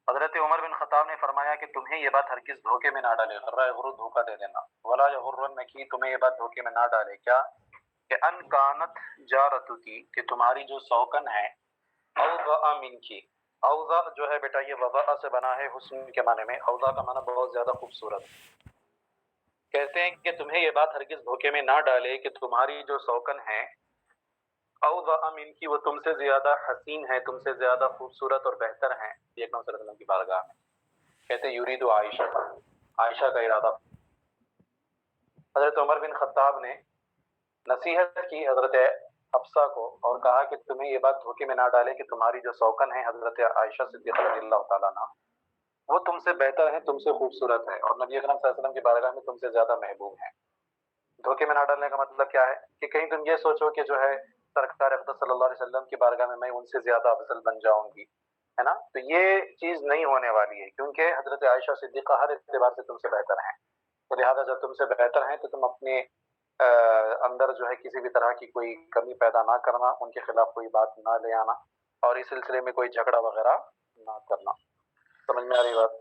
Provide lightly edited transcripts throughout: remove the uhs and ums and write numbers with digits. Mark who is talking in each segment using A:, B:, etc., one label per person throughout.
A: حضرت عمر بن خطاب نے فرمایا کہ تمہیں یہ بات ہرگز دھوکے میں نہ ڈالے، غرہ غرور دھوکہ دے دینا، ولا یغرنکی، تمہیں یہ بات دھوکے میں نہ ڈالے کیا کہ ان کانت جارتکی، کہ تمہاری جو سوکن ہے، اوضع منکی، اوضع جو ہے بیٹا یہ وضع سے بنا ہے حسن کے معنی میں، اوضع کا معنی بہت زیادہ خوبصورت۔ کہتے ہیں کہ تمہیں یہ بات ہرگز دھوکے میں نہ ڈالے کہ تمہاری جو سوکن ہے، اوضع منکی، وہ تم سے زیادہ حسین ہے، تم سے زیادہ خوبصورت اور بہتر ہیں یہ اکرم صلی اللہ علیہ وسلم کی بارگاہ میں۔ کہتے ہیں یرید عائشہ، عائشہ کا ارادہ۔ حضرت عمر بن خطاب نے نصیحت کی حضرت حفصہ کو اور کہا کہ تمہیں یہ بات دھوکے میں نہ ڈالے کہ تمہاری جو سوکن ہے حضرت عائشہ صدیقہ رضی اللہ تعالیٰ عنہ، وہ تم سے بہتر ہیں، تم سے خوبصورت ہے، اور نبی اکرم صلی اللہ علیہ وسلم کی بارگاہ میں تم سے زیادہ محبوب ہیں۔ دھوکے میں نہ ڈالنے کا مطلب کیا ہے کہ کہیں تم یہ سوچو کہ جو ہے سرکار اقدس صلی اللہ علیہ وسلم کی بارگاہ میں ان سے زیادہ افضل بن جاؤں گی، ہے نا، تو یہ چیز نہیں ہونے والی ہے، کیونکہ حضرت عائشہ صدیقہ ہر اعتبار سے تم سے بہتر ہیں، تو لہٰذا جب تم سے بہتر ہیں تو تم اپنے اندر جو ہے کسی بھی طرح کی کوئی کمی پیدا نہ کرنا، ان کے خلاف کوئی بات نہ لے آنا، اور اس سلسلے میں کوئی جھگڑا وغیرہ نہ کرنا۔ سمجھ میں آ رہی بات؟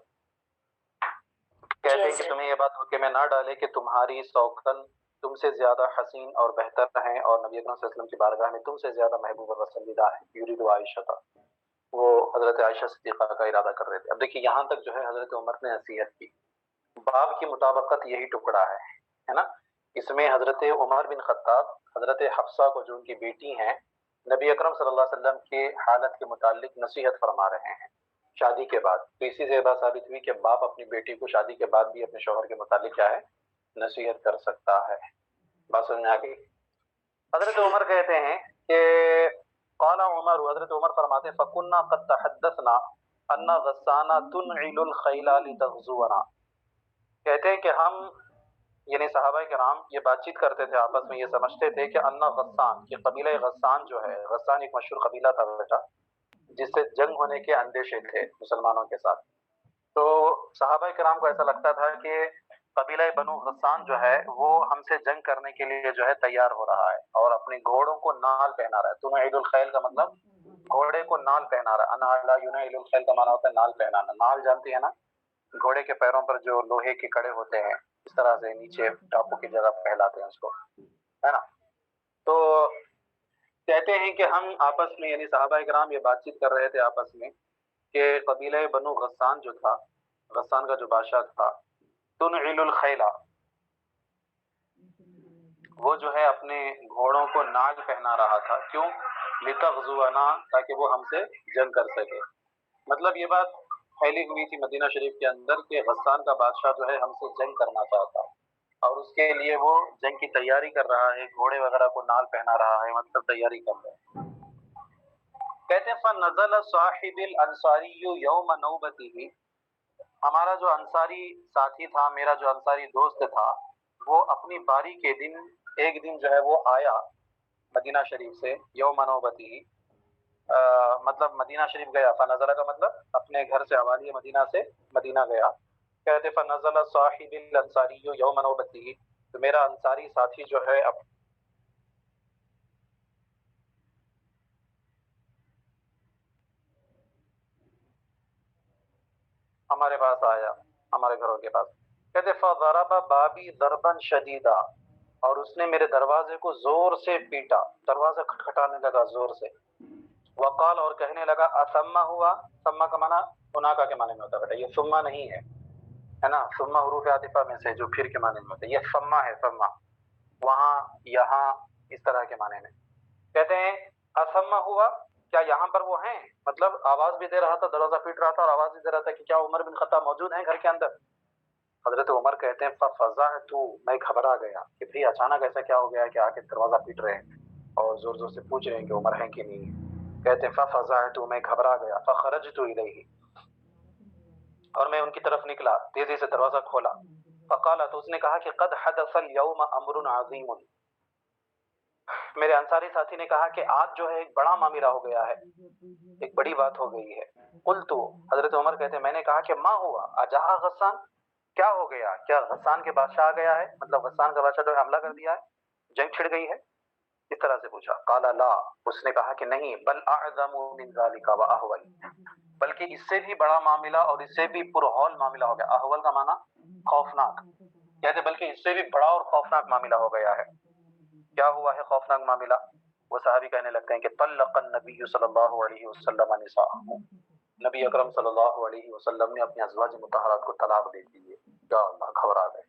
A: کہتے ہیں کہ تمہیں یہ بات دھوکے میں نہ ڈالے کہ تمہاری سوکن تم سے زیادہ حسین اور بہتر ہیں، اور نبی اکرم صلی اللہ علیہ وسلم کی بارگاہ میں تم سے زیادہ محبوب اور پسندیدہ ہیں۔ یرید عائشہ تھا، وہ حضرت عائشہ صدیقہ کا ارادہ کر رہے تھے۔ اب دیکھیے یہاں تک جو ہے حضرت عمر نے نصیحت کی، باب کی مطابقت یہی ٹکڑا ہے نا، اس میں حضرت عمر بن خطاب حضرت حفصہ کو جو ان کی بیٹی ہیں نبی اکرم صلی اللہ علیہ وسلم کے حالت کے متعلق نصیحت فرما رہے ہیں شادی کے بعد۔ تو اسی سے یہ بات ثابت ہوئی کہ باپ اپنی بیٹی کو شادی کے بعد بھی اپنے شوہر کے متعلق کیا ہے، نصیحت کر سکتا ہے۔ بات سمجھ میں آ گئی؟ حضرت عمر کہتے ہیں کہ قال عمر، حضرت عمر فرماتے ہیں فَكُنَّا قَدْ تَحَدَّثْنَا أَنَّ غَسَّانَ تُنْعِلُ الْخَيْلَ لِتَغْزُوَنَا، کہتے ہیں کہ ہم یعنی صحابہ کرام یہ بات چیت کرتے تھے آپس میں، یہ سمجھتے تھے کہ ان غسان، کہ قبیلہ غسان جو ہے، غسان ایک مشہور قبیلہ تھا بیٹا جس سے جنگ ہونے کے اندیشے تھے مسلمانوں کے ساتھ، تو صحابہ کرام کو ایسا لگتا تھا کہ قبیلہ بنو غسان جو ہے وہ ہم سے جنگ کرنے کے لیے جو ہے تیار ہو رہا ہے اور اپنے گھوڑوں کو نال پہنا رہا ہے۔ تنعل الخیل کا مطلب گھوڑے کو نال پہنا رہا ہے، انعل ینعل الخیل کا معنی ہوتا ہے نال پہنانا۔ نال جانتی ہے نا، گھوڑے کے پیروں پر جو لوہے کے کڑے ہوتے ہیں، اس طرح سے نیچے ٹاپو کی جگہ پہلاتے ہیں اس کو، ہے نا۔ تو کہتے ہیں کہ ہم آپس میں یعنی صحابہ کرام یہ بات چیت کر رہے تھے آپس میں کہ قبیلہ بنو غسان جو تھا، غسان کا جو بادشاہ تھا، تنعل الخیل، وہ جو ہے اپنے گھوڑوں کو ناگ پہنا رہا تھا، کیوں؟ لتغزونا، تاکہ وہ ہم سے جنگ کر سکے۔ مطلب یہ بات پھیلی ہوئی تھی مدینہ شریف کے اندر کہ غسان کا بادشاہ جو ہے ہم سے جنگ کرنا چاہتا ہے اور اس کے لیے وہ جنگ کی تیاری کر رہا ہے، گھوڑے وغیرہ کو نال پہنا رہا ہے، مطلب تیاری کر رہا ہے۔ کہتے ہیں فنزل صاحب الانصاری یوم نوبته، ہمارا جو انصاری ساتھی تھا، میرا جو انصاری دوست تھا، وہ اپنی باری کے دن ایک دن جو ہے وہ آیا مدینہ شریف سے، یوم نوبته، مطلب مدینہ شریف گیا، فنزلہ کا مطلب اپنے گھر سے حوالی مدینہ سے مدینہ گیا۔ کہتے فنزل صاحب الانصاری یوم نوبته، تو میرا انصاری ساتھی جو ہے ہمارے پاس آیا، ہمارے گھروں کے پاس۔ کہتے فضرب بابی ضربا شدیدا، اور اس نے میرے دروازے کو زور سے پیٹا، دروازہ کھٹکھٹانے لگا زور سے۔ وقال، اور کہنے لگا اثم ہوا، ثم کا معنی ہناکا کے معنی میں ہوتا ہے بیٹا، یہ ثم نہیں ہے نا، ثم حروف عاطفہ میں سے جو پھر کے معنی میں ہوتا ہے، یہ ثم ہے، ثم وہاں یہاں اس طرح کے معنی میں۔ کہتے ہیں اثم ہوا، کیا یہاں پر وہ ہیں، مطلب آواز بھی دے رہا تھا، دروازہ پیٹ رہا تھا اور آواز بھی دے رہا تھا کہ کیا عمر بن خطاب موجود ہیں گھر کے اندر؟ حضرت عمر کہتے ہیں ففزعت، میں گھبرا گیا کہ بھئی اچانک ایسا کیا ہو گیا کہ آ کے دروازہ پیٹ رہے ہیں اور زور زور سے پوچھ رہے ہیں کہ عمر ہیں کہ نہیں ہے۔ کہتے ہیں ففزعت، میں گھبرا گیا، فخرجت الیہ، اور میں ان کی طرف نکلا، تیزی سے دروازہ کھولا۔ فقال، تو اس نے کہا کہ قد حدث اليوم امر عظیم، میرے انصاری ساتھی نے کہا کہ آج جو ہے ایک بڑا معاملہ ہو گیا ہے، ایک بڑی بات ہو گئی ہے۔ قلت، حضرت عمر کہتے ہیں میں نے کہا کہ ما ہوا اجاء غسان، کیا ہو گیا، کیا غسان کے بادشاہ آ گیا ہے، مطلب غسان کا بادشاہ جو ہے حملہ کر دیا ہے، جنگ چھڑ گئی ہے، اس طرح سے پوچھا۔ قال لا، اس نے کہا کہ نہیں، بل اعظم من ذلك واہول، بلکہ بلکہ اس سے بھی بڑا معاملہ اور اس سے بھی پرہول معاملہ ہو گیا. احول کا معنی خوفناک، کہتے بلکہ اس سے بھی بڑا اور خوفناک معاملہ ہو گیا ہے. کیا ہوا ہے خوفناک معاملہ؟ وہ صحابی کہنے لگتے ہیں کہ طلق النبی صلی اللہ علیہ وسلم نساءہ، نبی اکرم صلی اللہ علیہ وسلم نے اپنی ازواج مطہرات کو طلاق دے دی ہے. یا اللہ، گھبرا گئے.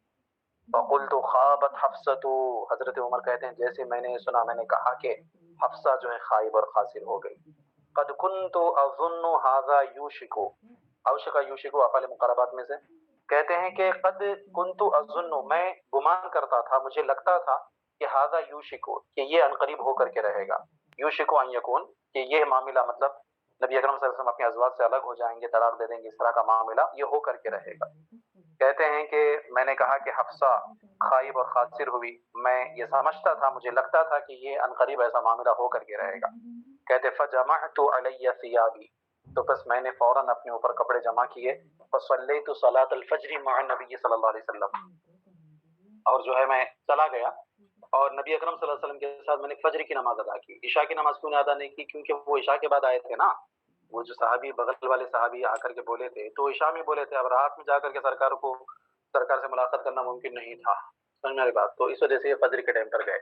A: فقلت خابت حفصۃ، حضرت عمر کہتے ہیں جیسے میں نے سنا میں نے کہا کہ حفصہ جو ہے خائب اور خاسر ہو گئی. قد كنت اظن هذا يوشك، اوشک یوشک افعال مقربات میں سے. کہتے ہیں کہ قد كنت اظن، میں گمان کرتا تھا، مجھے لگتا تھا کہ هذا يوشك، کہ یہ عنقریب ہو کر کے رہے گا. یوشک ان یکون، کہ یہ معاملہ مطلب نبی اکرم صلی اللہ علیہ وسلم اپنی ازواج سے الگ ہو جائیں گے، طلاق دے دیں گے، اس طرح کا معاملہ یہ ہو کر کے رہے گا. کہتے ہیں کہ میں نے کہا کہ حفصہ خائب اور خاسر ہوئی، میں یہ سمجھتا تھا، مجھے لگتا تھا کہ یہ عنقریب ایسا معاملہ ہو کر کے رہے گا. کہتے فجمعت علی ثیابی، تو بس میں نے فوراً اپنے اوپر کپڑے جمع کیے. فصلیت صلاۃ الفجر مع النبی صلی اللہ علیہ وسلم، اور جو ہے میں چلا گیا اور نبی اکرم صلی اللہ علیہ وسلم کے ساتھ میں نے فجر کی نماز ادا کی. عشاء کی نماز کیوں ادا نہیں کی؟ کیونکہ وہ عشاء کے بعد آئے تھے نا، وہ جو صحابی بغل والے صحابی آ کر کے بولے تھے تو عشاء میں بولے تھے. اب رات میں جا کر کے سرکار سے ملاقات کرنا ممکن نہیں تھا، سمجھ میری بات. تو اس وجہ سے یہ فجر کے ٹائم پر گئے.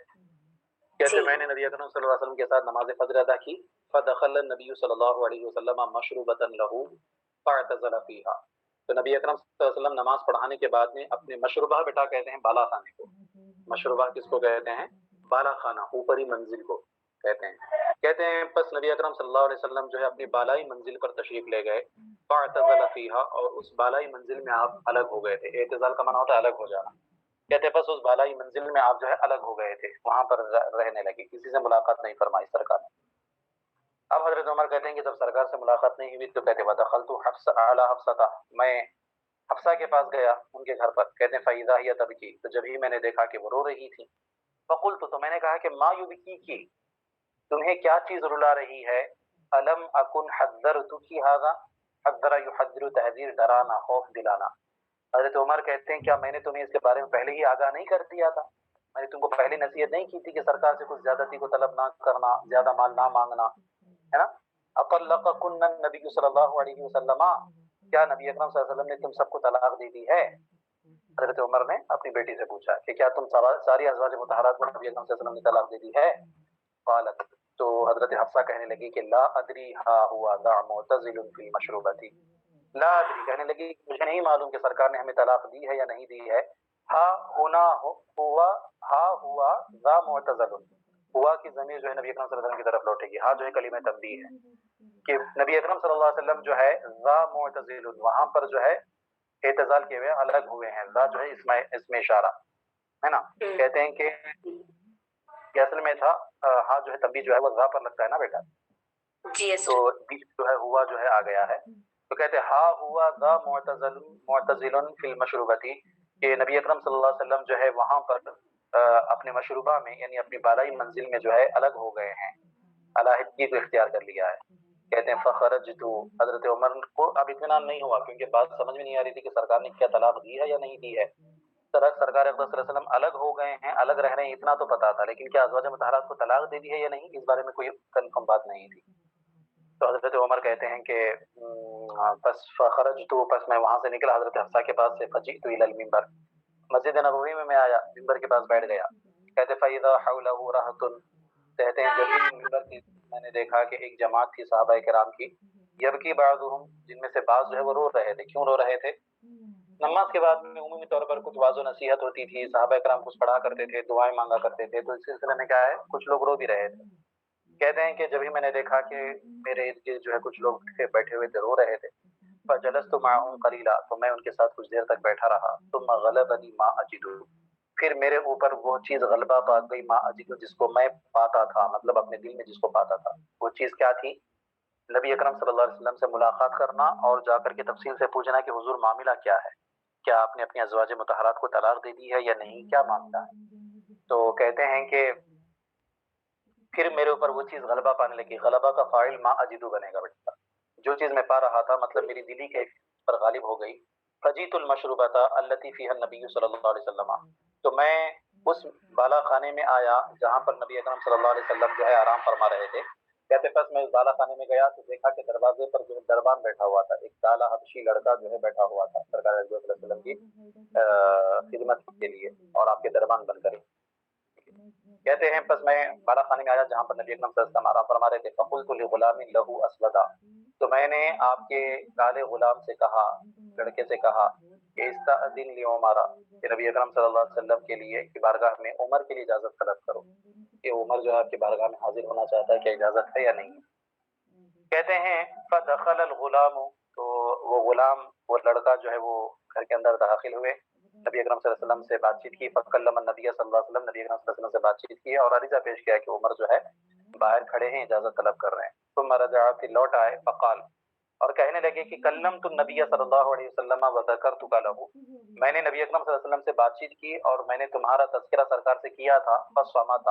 A: کہتے میں نے نبی اکرم صلی اللہ علیہ وسلم کے ساتھ نماز فجر ادا کی. فدخل النبی صلی اللہ علیہ وسلم مشروبۃ له فاعتزل فیہا، تو نبی اکرم صلی اللہ علیہ وسلم نماز پڑھانے کے بعد میں اپنے مشروبہ، بیٹا کہتے ہیں بالا خانے کو، مشروبہ کس کو کہتے ہیں؟ بالا خانہ، اوپری منزل کو کہتے ہیں. کہتے ہیں پس نبی اکرم صلی اللہ علیہ وسلم جو ہے اپنی بالائی منزل پر تشریف لے گئے. فاعتزل فیہا، اور اس بالائی منزل میں آپ الگ ہو گئے تھے. اعتزال کا معنی ہوتا ہے الگ ہو جانا. کہتے ہیں پس اس بالائی منزل میں آپ جو ہے الگ ہو گئے تھے، وہاں پر رہنے لگے، کسی سے ملاقات نہیں فرمائی سرکار نے. اب حضرت عمر کہتے ہیں کہ جب سرکار سے ملاقات نہیں ہوئی تو کہتے ودخلت حفصہ علی حفصہ، میں حفصہ کے پاس گیا ان کے گھر پر. کہتے ہیں فاذا ہی تبکی، تو جب ہی میں نے دیکھا کہ وہ رو رہی تھی. فقلت، تو میں نے کہا کہ ما یبکیکی، تمہیں کیا چیز رلا رہی ہے؟ الم اکن حذرتک ھذا، حذر یحذر تحذیر، ڈرانا، خوف دلانا. حضرت عمر کہتے ہیں کیا میں نے تمہیں اس کے بارے میں پہلے ہی آگاہ نہیں کر دیا تھا؟ میں نے تم کو پہلے نصیحت نہیں کی تھی کہ سرکار سے کچھ زیادتی کو طلب نہ کرنا، زیادہ مال نہ مانگنا، ہے نا؟ اطلقکن النبی صلی اللہ علیہ وسلم، کیا نبی اکرم صلی اللہ علیہ وسلم نے تم سب کو طلاق دے دی ہے؟ حضرت عمر نے اپنی بیٹی سے پوچھا کہ کیا تم ساری ازواج مطہرات کو نبی اکرم صلی اللہ علیہ وسلم نے طلاق دے دی ہے؟ قالت، تو حضرت حفصہ کہنے لگی کہ لا ادری ہا ہوا ذا معتزل فی المشروبتی، لا ادری، کہنے لگی مجھے نہیں معلوم کہ سرکار نے ہمیں طلاق دی ہے یا نہیں دی ہے. ہا ہونا ہوا، ہا ہوا ذا معتزل، ہوا کی ضمیر جو ہے نبی اکرم صلی اللہ علیہ وسلم کی طرف لوٹے گی. ہا جو ہے کلمہ تنبیہ ہے کہ نبی اکرم صلی اللہ علیہ وسلم جو ہے ذا معتزل، وہاں پر جو ہے اعتزال کیے ہوئے الگ ہوئے ہیں. ذا جو ہے اسم اشارہ ہے نا. کہتے ہیں کہ یہ اصل میں تھا ہا جو ہے تنبیہ جو ہے وہ ذا پر لگتا ہے نا بیٹا، تو بیچ جو ہے ہوا جو ہے آ گیا ہے. تو کہتے ہیں ہا ہوا ذا معتزل فی المشروبتی، کہ نبی اکرم صلی اللہ علیہ وسلم جو ہے وہاں پر اپنے مشروبہ میں یعنی اپنی بالائی منزل میں جو ہے الگ ہو گئے ہیں، علیحدگی کو اختیار کر لیا ہے. کہتے ہیں فخرجت، حضرت عمر کو اب اطمینان نہیں ہوا کیونکہ بات سمجھ میں نہیں آ رہی تھی کہ سرکار نے کیا طلاق دی ہے یا نہیں دی ہے. سرکار اقدس صلی اللہ علیہ وسلم الگ ہو گئے ہیں، الگ رہ رہے ہیں، اتنا تو پتا تھا، لیکن کیا ازواج مطہرات کو طلاق دے دی ہے یا نہیں، اس بارے میں کوئی کنفرم بات نہیں تھی. تو حضرت عمر کہتے ہیں کہ پس فخرجت، پس میں وہاں سے نکلا حضرت حفصہ کے پاس سے. فجئت الی المنبر، مسجد نبوی میں آیا، منبر کے پاس بیٹھ گیا. کہتے فاذا حولہ رہط، کہتے ہیں جب بھی منبر کی میں نے دیکھا کہ ایک جماعت تھی صحابہ کرام کی. یبکی بعضهم، جن میں سے بعض جو ہے وہ رو رہے تھے. کیوں رو رہے تھے؟ نماز کے بعد میں عمومی طور پر کچھ واعظ و نصیحت ہوتی تھی، صحابہ کرام کچھ پڑھا کرتے تھے، دعائیں مانگا کرتے تھے، تو اس سلسلے میں کیا ہے کچھ لوگ رو بھی رہے تھے. کہتے ہیں کہ جب ہی میں نے دیکھا کہ میرے ارد گرد جو ہے کچھ لوگ بیٹھے ہوئے تھے، رو رہے تھے. فجلست معهم قلیلا، تو میں ان کے ساتھ کچھ دیر تک بیٹھا رہا. ثم غلبنی ما اجد، پھر میرے اوپر وہ چیز غلبہ پا گئی، ما اجد، جس کو میں پاتا تھا، مطلب اپنے دل میں جس کو پاتا تھا. وہ چیز کیا تھی؟ نبی اکرم صلی اللہ علیہ وسلم سے ملاقات کرنا اور جا کر کے تفصیل سے پوچھنا کہ حضور معاملہ کیا ہے، کیا آپ نے اپنی ازواج مطہرات کو طلاق دے دی ہے یا نہیں، کیا معاملہ ہے. تو کہتے ہیں کہ پھر میرے اوپر وہ چیز غلبہ پانے لگی. غلبہ کا فاعل ما اجدو بنے گا بیٹا، جو چیز میں پا رہا تھا، مطلب میری دلی کے پر غالب ہو گئی. فجیت المشروبۃ التی فیہا النبی صلی اللہ علیہ وسلم، تو میں اس بالا خانے میں آیا جہاں پر نبی اکرم صلی اللہ علیہ وسلم جو ہے آرام فرما رہے تھے. کہتے پس میں اس بالا خانے میں گیا تو دیکھا کہ دروازے پر جو ہے دربان بیٹھا ہوا تھا، ایک کالا حبشی لڑکا جو ہے بیٹھا ہوا تھا سرکار علیہ وسلم کی خدمت کے لیے اور آپ کے دربان بن کر۔ کہتے ہیں پس میں بالا خانے میں آیا جہاں پر نبی اکرم صلی اللہ علیہ وسلم آرام فرما رہے تھے، فقلت لغلام له اسودا، تو میں نے آپ کے کالے غلام سے کہا، لڑکے سے کہا کہ استاذن لی عمر، کہ نبی اکرم صلی اللہ علیہ وسلم کے لیے کہ بارگاہ میں عمر کے لیے اجازت طلب کرو، کہ عمر جو ہے آپ کی بارگاہ میں حاضر ہونا چاہتا ہے، کہ اجازت ہے یا نہیں۔ کہتے ہیں فدخل الغلام، تو وہ غلام، وہ لڑکا جو ہے وہ گھر کے اندر داخل ہوئے، نبی اکرم صلی اللہ علیہ وسلم سے بات چیت کی، فکلم النبی صلی اللہ علیہ وسلم، نبی اکرم صلی اللہ علیہ وسلم سے بات چیت کی اور عریضہ پیش کیا کہ عمر جو ہے باہر کھڑے ہیں، اجازت طلب کر رہے ہیں۔ ثم رجع، پھر لوٹ آئے، فقال، اور کہنے لگے کہ کلمت النبی صلی اللہ علیہ وسلم وذکرتک لہ، میں نے نبی اکرم صلی اللہ علیہ وسلم سے بات چیت کی اور میں نے تمہارا تذکرہ سرکار سے کیا تھا، فصمت،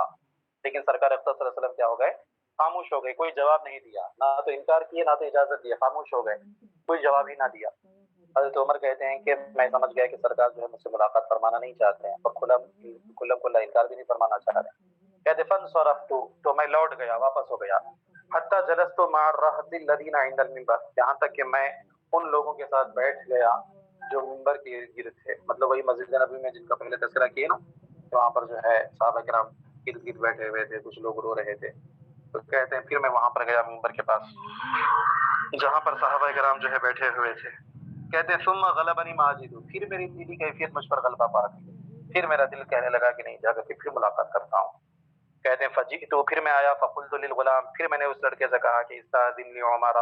A: لیکن سرکار اقدس صلی اللہ علیہ وسلم کیا ہو گئے؟ خاموش ہو گئے، کوئی جواب نہیں دیا، نہ تو انکار کیے نہ تو اجازت دی، خاموش ہو گئے، کوئی جواب ہی نہ دیا۔ حضرت عمر کہتے ہیں کہ میں سمجھ گیا کہ سرکار جو ہے مجھ سے ملاقات فرمانا نہیں چاہتے ہیں اور کھلم کھلا انکار بھی نہیں فرمانا چاہ رہے۔ کہتے فانصرفت، تو میں لوٹ گیا، واپس ہو گیا، حتی جلست مع الرہط الذین عند المنبر، یہاں تک کہ میں ان لوگوں کے ساتھ بیٹھ گیا جو منبر کے ارد گرد تھے، مطلب وہی مسجد نبوی میں جن کا پہلے تذکرہ کیے نا، وہاں پر جو ہے صحابہ کرام ارد گرد بیٹھے ہوئے تھے، کچھ لوگ رو رہے تھے۔ تو کہتے ہیں پھر میں وہاں پر گیا منبر کے پاس جہاں پر صحابہ کرام جو ہے بیٹھے ہوئے تھے۔ کہتے ہیں ثم غلبنی ماجد، پھر میری دلی کیفیت مجھ پر غلبہ پا گئی، پھر میرا دل کہنے لگا کہ نہیں، جا کر کے پھر ملاقات کرتا ہوں۔ کہتے ہیں فجئت، پھر میں آیا، فقلت للغلام، پھر میں نے اس لڑکے سے کہا کہ استاذن لی عمر،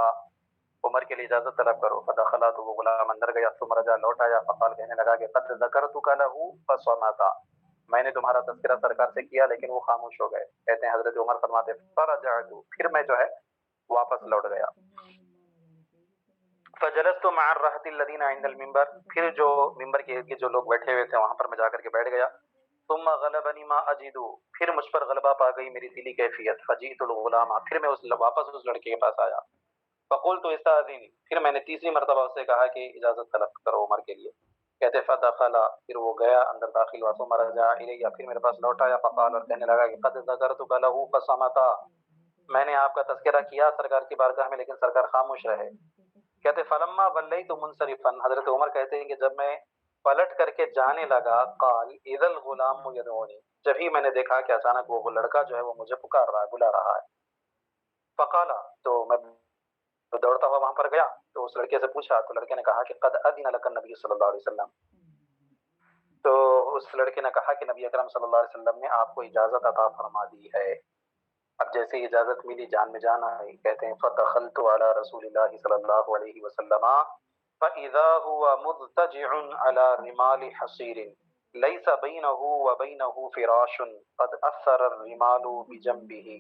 A: عمر کے لیے اجازت طلب کرو، فدخلا، تو وہ غلام اندر گیا، ثم رجع، لوٹ آیا، فقال، کہنے لگا کہ قد ذکرتک لہ فصمت، میں نے تمہارا تذکرہ سرکار سے کیا لیکن وہ خاموش ہو گئے۔ کہتے ہیں حضرت عمر فرماتے فرجعت، پھر میں جو ہے واپس لوٹ گیا، فجلست مع الرہط الذین عند المنبر، پھر جو ممبر کے ارد جو لوگ بیٹھے ہوئے تھے وہاں پر میں جا کر کے بیٹھ گیا، ثم غلبنی ما اجد، پھر مجھ پر غلبہ پا گئی میری دلی کیفیت، فجئت الغلام، پھر میں واپس اس لڑکے کے پاس آیا، فقلت استاذن، پھر میں نے تیسری مرتبہ اس سے کہا کہ اجازت طلب کرو عمر کے لیے۔ کہتے فدخل، پھر وہ گیا اندر داخل ہوا، ثم رجع الی، پھر میرے پاس لوٹ آیا، فقال، اور کہنے لگا کہ قد ذکرتک لہ فصمت، میں نے آپ کا تذکرہ کیا سرکار کی بارگاہ میں لیکن سرکار خاموش رہے۔ کہتے فلما ولیت منصرفا، حضرت عمر کہتے ہیں کہ جب میں پلٹ کر کے جانے لگا، قال اذا الغلام یدعونی، جب ہی میں نے دیکھا کہ اچانک وہ لڑکا جو ہے وہ مجھے پکار رہا ہے، بلا رہا ہے۔ فقال، تو میں دوڑتا ہوا وہاں پر گیا تو اس لڑکے سے پوچھا، تو لڑکے نے کہا کہ قد اذن لک النبی صلی اللہ علیہ وسلم، تو اس لڑکے نے کہا کہ نبی اکرم صلی اللہ علیہ وسلم نے آپ کو اجازت عطا فرما دی ہے۔ اب جیسے اجازت ملی جان میں جان آئی، کہتے ہیں فدخلت علی رسول اللہ صلی اللہ علیہ وسلم فاذا هو مضطجع على رمال حصیر ليس بينه وبينه فراش قد اثر الرمال بجنبه،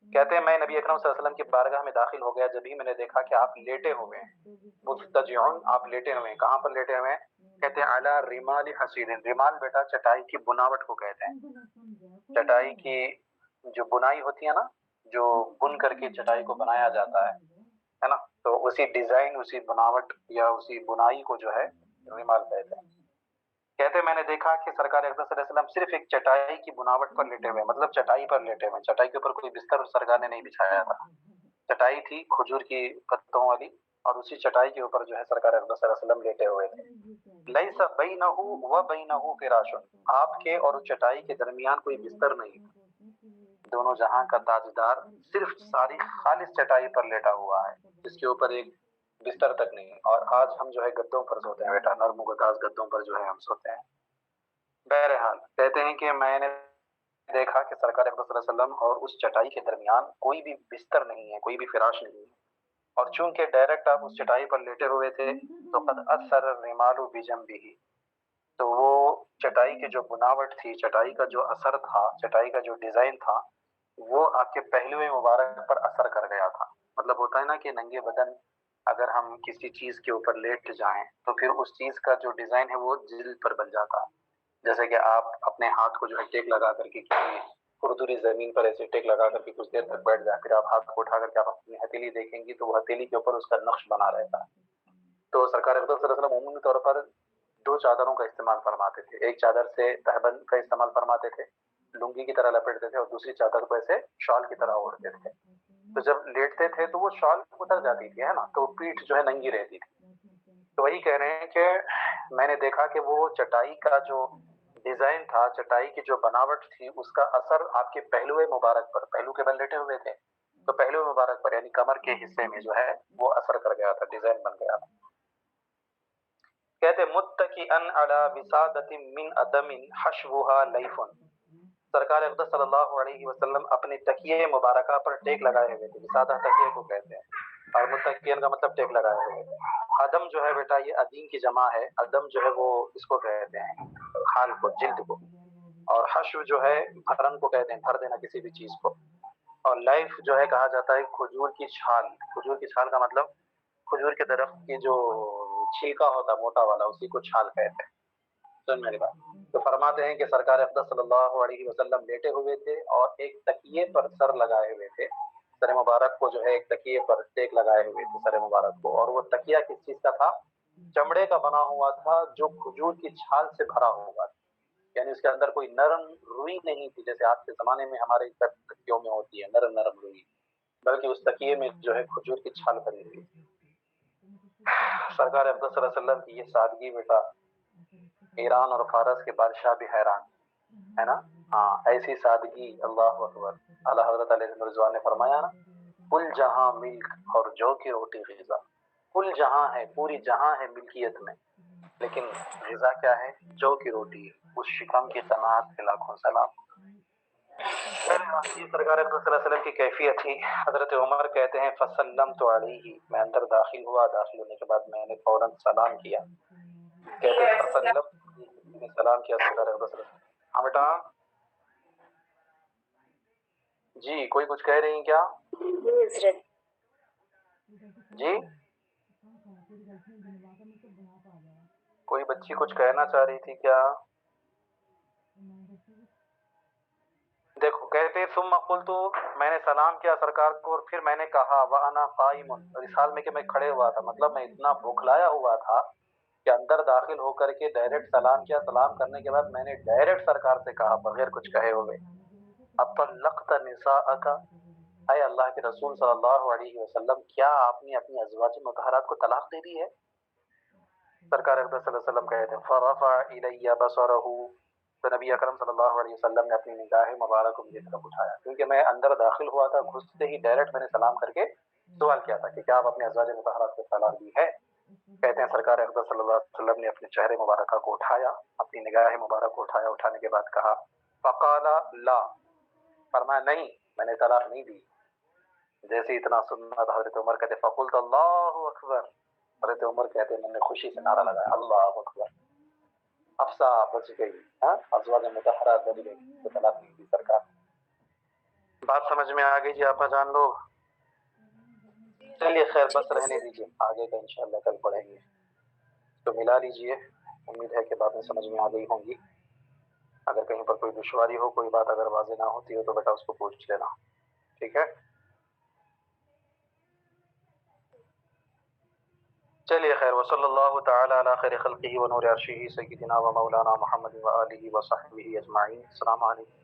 A: کہتے ہیں میں نبی اکرم صلی اللہ علیہ وسلم کی بارگاہ میں داخل ہو گیا، جب ہی میں نے دیکھا کہ آپ لیٹے ہوئے ہیں، مضطجعون، آپ لیٹے ہوئے ہیں، کہاں پر لیٹے ہوئے ہیں؟ کہتے ہیں علی رمال حصیر، رمال بیٹا چٹائی کی بناوٹ کو کہتے ہیں، چٹائی کی جو بنائی ہوتی ہے نا، جو بن کر کے چٹائی کو بنایا جاتا ہے نا، تو اسی ڈیزائن، اسی بناوٹ یا اسی بنائی کو جو ہے رمال کہتے ہیں۔ کہتے ہیں میں نے دیکھا کہ سرکار اقدس صلی اللہ علیہ وسلم صرف ایک چٹائی کی بناوٹ پر لیٹے ہوئے، مطلب چٹائی پر لیٹے ہوئے، چٹائی کے اوپر کوئی بستر سرکار نے نہیں بچھایا تھا، چٹائی تھی کھجور کی پتوں والی، اور اسی چٹائی کے اوپر جو ہے سرکار اقدس صلی اللہ علیہ وسلم لیٹے ہوئے تھے۔ لیس بینہ و بینہ فراش، آپ کے اور اس چٹائی کے درمیان کوئی بستر نہیں، دونوں جہاں کا تاجدار صرف ساری خالص چٹائی پر لیٹا ہوا ہے، جس کے اوپر ایک بستر تک نہیں۔ اور آج ہم جو ہے گدوں پر سوتے ہیں بیٹا، نرم و گداز گدوں پر جو ہے ہم سوتے ہیں۔ بہرحال کہتے ہیں کہ میں نے دیکھا کہ سرکار اقدس صلی اللہ علیہ وسلم اور اس چٹائی کے درمیان کوئی بھی بستر نہیں ہے، کوئی بھی فراش نہیں ہے، اور چونکہ ڈائریکٹ آپ اس چٹائی پر لیٹے ہوئے تھے تو قد اثر الرمال بجنبہ، تو وہ چٹائی کی جو بناوٹ تھی، چٹائی کا جو اثر تھا، چٹائی کا جو ڈیزائن تھا، وہ آپ کے پہلوئے مبارک پر اثر کر گیا تھا۔ مطلب ہوتا ہے نا کہ ننگے بدن اگر ہم کسی چیز کے اوپر لیٹ جائیں تو پھر اس چیز کا جو ڈیزائن ہے وہ جلد پر بن جاتا ہے، جیسے کہ آپ اپنے ہاتھ کو جو ہے ٹیک لگا کر کے کسی خردری زمین پر ایسے ٹیک لگا کر کے کچھ دیر تک بیٹھ جائیں، پھر آپ ہاتھ کو اٹھا کر کے آپ اپنی ہتھیلی دیکھیں گی تو وہ ہتھیلی کے اوپر اس کا نقش بنا رہتا ہے۔ تو سرکار اقدس صلی اللہ علیہ وسلم عمومی طور پر دو چادروں کا استعمال فرماتے تھے، ایک چادر سے تہبند کا استعمال فرماتے تھے، لنگی کی طرح لپیٹتے تھے، اور دوسری چادر کو ایسے شال کی طرح اوڑھتے تھے۔ تو جب لیٹتے تھے تو وہ شال اتر جاتی تھی، ہے نا، تو پیٹھ جو ہے ننگی رہتی تھی. تو وہی کہہ رہے ہیں کہ میں نے دیکھا کہ وہ چٹائی کا جو ڈیزائن تھا، چٹائی کی جو بناوٹ تھی، اس کا اثر آپ کے پہلو مبارک پر، پہلو کے بل لیٹے ہوئے تھے تو پہلو مبارک پر یعنی کمر کے حصے میں جو ہے وہ اثر کر گیا تھا، ڈیزائن بن گیا تھا. کہتے متکئن علی وسادۃ من ادم حشوها لیف، سرکار اقدس صلی اللہ علیہ وسلم اپنے تکیے مبارکہ پر ٹیک لگائے ہوئے تھے. وسادہ تکیے کو کہتے ہیں، اور متکئن کا مطلب ٹیک لگائے ہوئے. ادم جو ہے بیٹا یہ ادیم کی جمع ہے، ادم جو ہے وہ اس کو کہتے ہیں خال کو، جلد کو، اور حشو جو ہے بھرن کو کہتے ہیں، بھر دینا کسی بھی چیز کو. اور لائف جو ہے کہا جاتا ہے کھجور کی چھال. کھجور کی چھال کا مطلب کھجور کے درخت کی جو چھلکا ہوتا موٹا والا، اسی کو چھال کہتے ہیں. سن میری بات. تو فرماتے ہیں کہ سرکار اقدس صلی اللہ علیہ وسلم لیٹے ہوئے تھے اور ایک تکیے پر سر لگائے ہوئے تھے. سر مبارک کو جو ہے ایک تکیے پر ٹیک لگائے ہوئے تھے سر مبارک کو، اور وہ تکیہ کس چیز کا تھا؟ چمڑے کا بنا ہوا تھا جو کھجور کی چھال سے بھرا ہوا تھا. یعنی اس کے اندر کوئی نرم روئی نہیں تھی جیسے آج کے زمانے میں ہمارے تکیوں میں ہوتی ہے نرم نرم روئی، بلکہ اس تکیے میں جو ہے کھجور کی چھال بھری ہوئی. سرکار اقدس صلی اللہ علیہ وسلم کی یہ سادگی بیٹا ایران اور فارس کے بادشاہ بھی حیران، ہے نا. ہاں ایسی سادگی، اللہ اکبر. اعلیٰ حضرت علیہ رضوان نے فرمایا نا، کل جہاں ملک اور جو کی روٹی غذا. کل جہاں ہے، پوری جہاں ہے ملکیت میں، لیکن غذا کیا ہے؟ جو کی روٹی. اس شکم کی قناعت کے لاکھوں سلام. یہ سرکار اقدس صلی اللہ علیہ وسلم کی کیفیت تھی. حضرت عمر کہتے ہیں فسلمت علیہ، میں اندر داخل ہوا، داخل ہونے کے بعد میں نے فوراً سلام کیا. کہتے ہیں فسلم، نے سلام کیا سرکار اقدس صلی اللہ علیہ وسلم. ہاں بیٹا جی، کوئی کچھ کہہ رہی ہیں کیا؟ جی کوئی بچی کچھ کہنا چاہ رہی تھی کیا؟ دیکھو کہتے ہیں ثم قلت، میں نے سلام کیا سرکار کو اور پھر میں نے کہا وانا قائم، اس حال میں کہ میں کھڑے ہوا تھا. مطلب میں اتنا بھوکلایا ہوا تھا کہ اندر داخل ہو کر کے ڈائریکٹ سلام کیا. سلام کرنے کے بعد میں نے ڈائریکٹ سرکار سے کہا بغیر کچھ کہے ہوئے، اطلقت نساءک، اے اللہ کے رسول صلی اللہ علیہ وسلم کیا آپ نے اپنی ازواج مطہرات کو طلاق دے دی ہے؟ سرکار اقدس صلی اللہ علیہ وسلم کہتے ہیں فرفع الی بصرہ، تو نبی اکرم صلی اللہ علیہ وسلم نے اپنی نگاہ مبارک کو مجھے طرف اٹھایا، کیونکہ میں اندر داخل ہوا تھا. گھستے ہی ڈائریکٹ میں نے سلام کر کے سوال کیا تھا کہ کیا آپ اپنے ازواج مطہرات کو طلاق دی ہے؟ کہتے ہیں سرکار اقدس صلی اللہ علیہ وسلم نے اپنے چہرے مبارکہ کو اٹھایا، اپنی نگاہ مبارک کو اٹھایا. اٹھانے کے بعد کہا فقال لا، فرمایا نہیں میں نے طلاق نہیں دی. جیسے اتنا سننا تھا حضرت عمر کہتے فقلت اللہ اکبر. حضرت عمر کہتے میں نے خوشی سے نعرہ لگایا اللہ اکبر. افسا بچ گئی، ازواج مطہرات بچ گئی، تو طلاق نہیں دی سرکار. بات سمجھ میں آ گئی جی آپا جان لوگ؟ چلیے خیر بس رہنے دیجیے، آگے کا انشاءاللہ کل پڑھیں گے. تو ملا لیجیے، امید ہے کہ باتیں سمجھ میں آ گئی ہوں گی. اگر کہیں پر کوئی دشواری ہو، کوئی بات اگر واضح نہ ہوتی ہو تو بیٹا اس کو پوچھ لینا، ٹھیک ہے؟ چلیے خیر. وصلی اللہ تعالی علی خیر خلقہ ونور عرشہ سیدنا و مولانا محمد و آلہ و صحبہ اجمعین. السلام علیکم.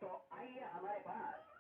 A: تو آئیے ہمارے پاس